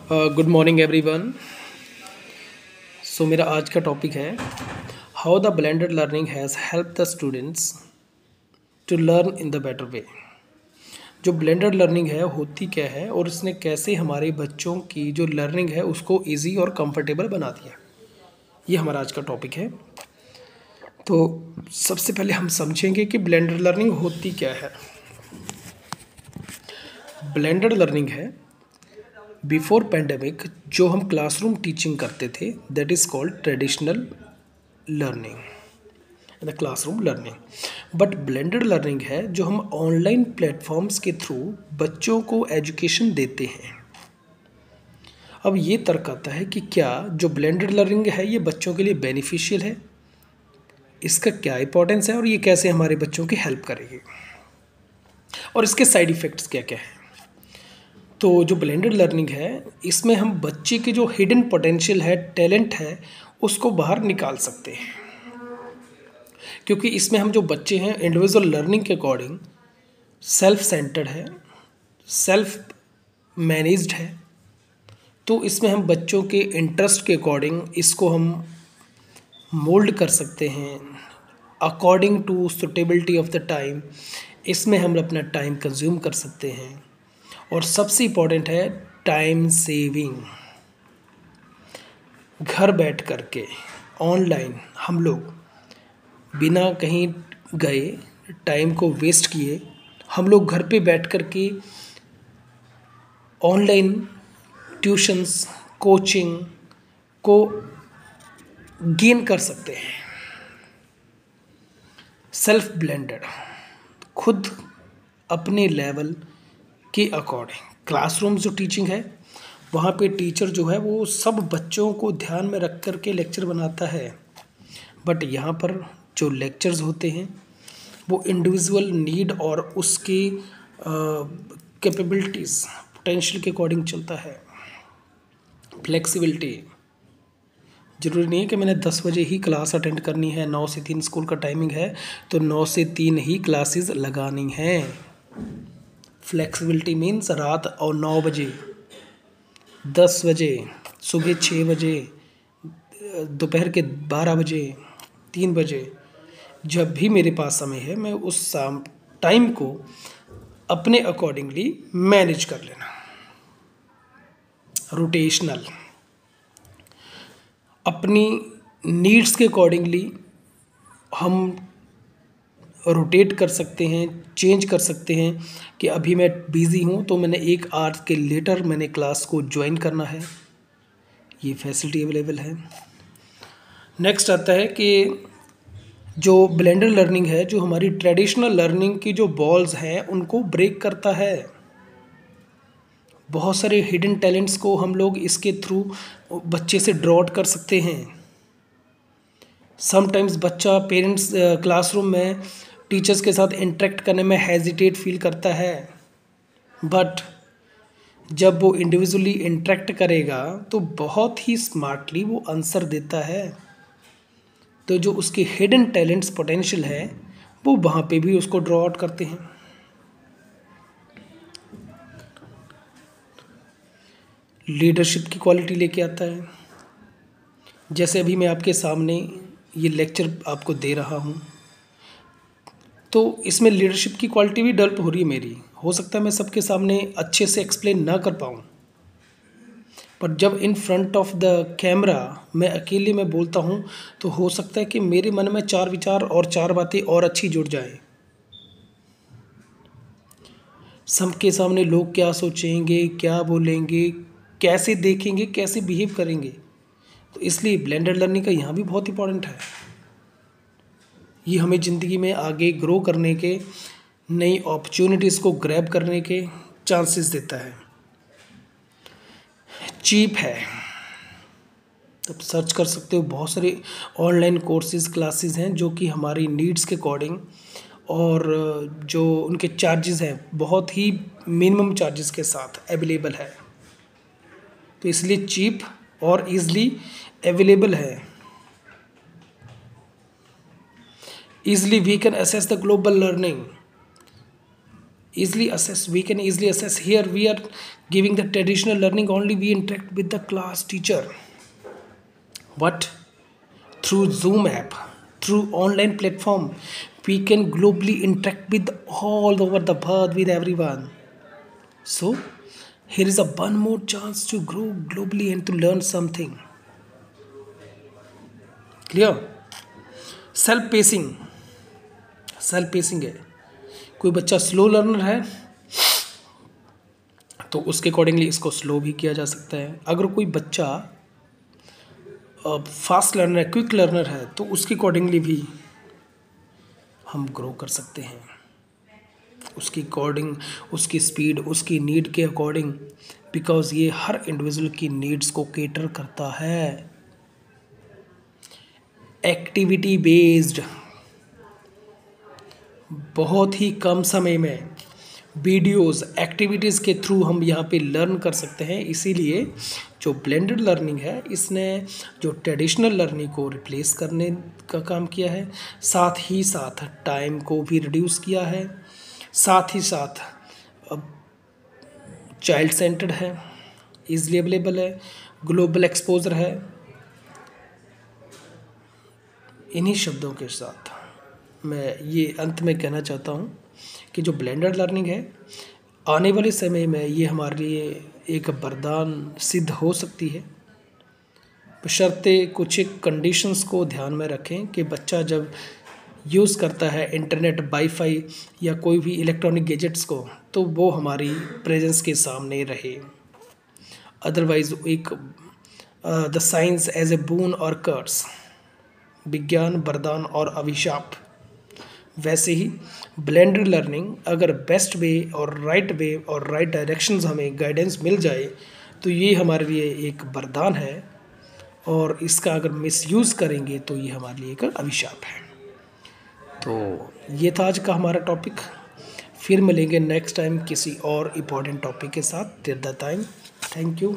Good morning everyone. सो मेरा आज का टॉपिक है how the blended learning has help the students to learn in the better way. जो blended learning है होती क्या है और इसने कैसे हमारे बच्चों की जो लर्निंग है उसको इजी और कंफर्टेबल बना दिया, ये हमारा आज का टॉपिक है। तो सबसे पहले हम समझेंगे कि ब्लेंडेड लर्निंग होती क्या है। ब्लेंडेड लर्निंग है बिफोर पैंडेमिक जो हम क्लासरूम टीचिंग करते थे, that is called traditional learning, the classroom learning. But blended learning है जो हम ऑनलाइन प्लेटफॉर्म्स के थ्रू बच्चों को एजुकेशन देते हैं। अब ये तर्क आता है कि क्या जो ब्लेंडेड लर्निंग है ये बच्चों के लिए बेनिफिशियल है, इसका क्या इंपॉर्टेंस है और ये कैसे हमारे बच्चों की हेल्प करेगी और इसके साइड इफ़ेक्ट्स क्या क्या है। तो जो ब्लेंडेड लर्निंग है इसमें हम बच्चे के जो हिडन पोटेंशियल है, टैलेंट है, उसको बाहर निकाल सकते हैं, क्योंकि इसमें हम जो बच्चे हैं इंडिविजुअल लर्निंग के अकॉर्डिंग सेल्फ सेंटर्ड है, सेल्फ मैनेज्ड है। तो इसमें हम बच्चों के इंटरेस्ट के अकॉर्डिंग इसको हम मोल्ड कर सकते हैं according to suitability of the time. इसमें हम अपना टाइम कंज्यूम कर सकते हैं और सबसे इम्पॉर्टेंट है टाइम सेविंग। घर बैठ कर के ऑनलाइन हम लोग बिना कहीं गए, टाइम को वेस्ट किए, हम लोग घर पे बैठ कर के ऑनलाइन ट्यूशन्स, कोचिंग को गेन कर सकते हैं। सेल्फ ब्लेंडेड, खुद अपने लेवल के अकॉर्डिंग क्लासरूम जो टीचिंग है वहाँ पे टीचर जो है वो सब बच्चों को ध्यान में रख कर के लेक्चर बनाता है, बट यहाँ पर जो लेक्चर्स होते हैं वो इंडिविजुअल नीड और उसकी कैपेबिलिटीज़, पोटेंशियल के अकॉर्डिंग चलता है। फ्लेक्सिबिलिटी, ज़रूरी नहीं है कि मैंने 10 बजे ही क्लास अटेंड करनी है, 9 से 3 स्कूल का टाइमिंग है तो 9 से 3 ही क्लासेस लगानी हैं। फ्लेक्सिबिलिटी मीन्स रात और 9 बजे, 10 बजे, सुबह 6 बजे, दोपहर के 12 बजे, 3 बजे, जब भी मेरे पास समय है मैं उस टाइम को अपने अकॉर्डिंगली मैनेज कर लेना। रोटेशनल, अपनी नीड्स के अकॉर्डिंगली हम रोटेट कर सकते हैं, चेंज कर सकते हैं कि अभी मैं बिज़ी हूँ तो मैंने 1 आवर के लेटर मैंने क्लास को ज्वाइन करना है, ये फैसिलिटी अवेलेबल है। नेक्स्ट आता है कि जो ब्लेंडेड लर्निंग है जो हमारी ट्रेडिशनल लर्निंग की जो बॉल्स हैं उनको ब्रेक करता है। बहुत सारे हिडन टैलेंट्स को हम लोग इसके थ्रू बच्चे से ड्रॉ आउट कर सकते हैं। समटाइम्स बच्चा पेरेंट्स क्लासरूम में टीचर्स के साथ इंटरेक्ट करने में हेजिटेट फील करता है, बट जब वो इंडिविजुअली इंटरेक्ट करेगा तो बहुत ही स्मार्टली वो आंसर देता है। तो जो उसके हिडन टैलेंट्स, पोटेंशियल है, वो वहाँ पे भी उसको ड्रॉ आउट करते हैं। लीडरशिप की क्वालिटी लेके आता है। जैसे अभी मैं आपके सामने ये लेक्चर आपको दे रहा हूँ तो इसमें लीडरशिप की क्वालिटी भी डेवलप हो रही है मेरी। हो सकता है मैं सबके सामने अच्छे से एक्सप्लेन ना कर पाऊँ, पर जब in front of the camera मैं अकेले में बोलता हूँ तो हो सकता है कि मेरे मन में 4 विचार और 4 बातें और अच्छी जुड़ जाए। सबके सामने लोग क्या सोचेंगे, क्या बोलेंगे, कैसे देखेंगे, कैसे बिहेव करेंगे, तो इसलिए ब्लेंडेड लर्निंग का यहाँ भी बहुत इंपॉर्टेंट है। ये हमें ज़िंदगी में आगे ग्रो करने के, नई अपॉर्चुनिटीज़ को ग्रैब करने के चांसेस देता है। चीप है, तब सर्च कर सकते हो, बहुत सारे ऑनलाइन कोर्सेज, क्लासेस हैं जो कि हमारी नीड्स के अकॉर्डिंग और जो उनके चार्जेस हैं बहुत ही मिनिमम चार्जेस के साथ अवेलेबल है, तो इसलिए चीप और ईज़िली अवेलेबल है। Easily we can assess the global learning, easily assess, we can easily assess. Here we are giving the traditional learning only, we interact with the class teacher. What? Through Zoom app, through online platform, we can globally interact with all over the world, with everyone. So here is a one more chance to grow globally and to learn something. Clear? Self pacing, self pacing है, कोई बच्चा slow learner है तो उसके accordingly इसको slow भी किया जा सकता है। अगर कोई बच्चा फास्ट लर्नर है, क्विक लर्नर है, तो उसके अकॉर्डिंगली भी हम ग्रो कर सकते हैं, उसकी अकॉर्डिंग, उसकी स्पीड, उसकी नीड के अकॉर्डिंग, बिकॉज ये हर इंडिविजुअल की नीड्स को केटर करता है। एक्टिविटी बेस्ड, बहुत ही कम समय में वीडियोस, एक्टिविटीज़ के थ्रू हम यहाँ पे लर्न कर सकते हैं। इसीलिए जो ब्लेंडेड लर्निंग है, इसने जो ट्रेडिशनल लर्निंग को रिप्लेस करने का काम किया है, साथ ही साथ टाइम को भी रिड्यूस किया है, साथ ही साथ चाइल्ड सेंटर्ड है, ईजिली अवेलेबल है, ग्लोबल एक्सपोजर है। इन्हीं शब्दों के साथ मैं ये अंत में कहना चाहता हूँ कि जो ब्लेंडेड लर्निंग है, आने वाले समय में ये हमारे लिए एक वरदान सिद्ध हो सकती है, बशर्ते कुछ एक कंडीशंस को ध्यान में रखें कि बच्चा जब यूज़ करता है इंटरनेट, वाईफाई या कोई भी इलेक्ट्रॉनिक गैजेट्स को, तो वो हमारी प्रेजेंस के सामने रहे। अदरवाइज एक द साइंस एज ए बून और कर्स, विज्ञान वरदान और अभिशाप, वैसे ही ब्लेंडेड लर्निंग अगर बेस्ट वे और राइट डायरेक्शंस हमें गाइडेंस मिल जाए तो ये हमारे लिए एक वरदान है, और इसका अगर मिसयूज़ करेंगे तो ये हमारे लिए एक अभिशाप है। तो ये था आज का हमारा टॉपिक। फिर मिलेंगे नेक्स्ट टाइम किसी और इम्पोर्टेंट टॉपिक के साथ। Till the time, thank you.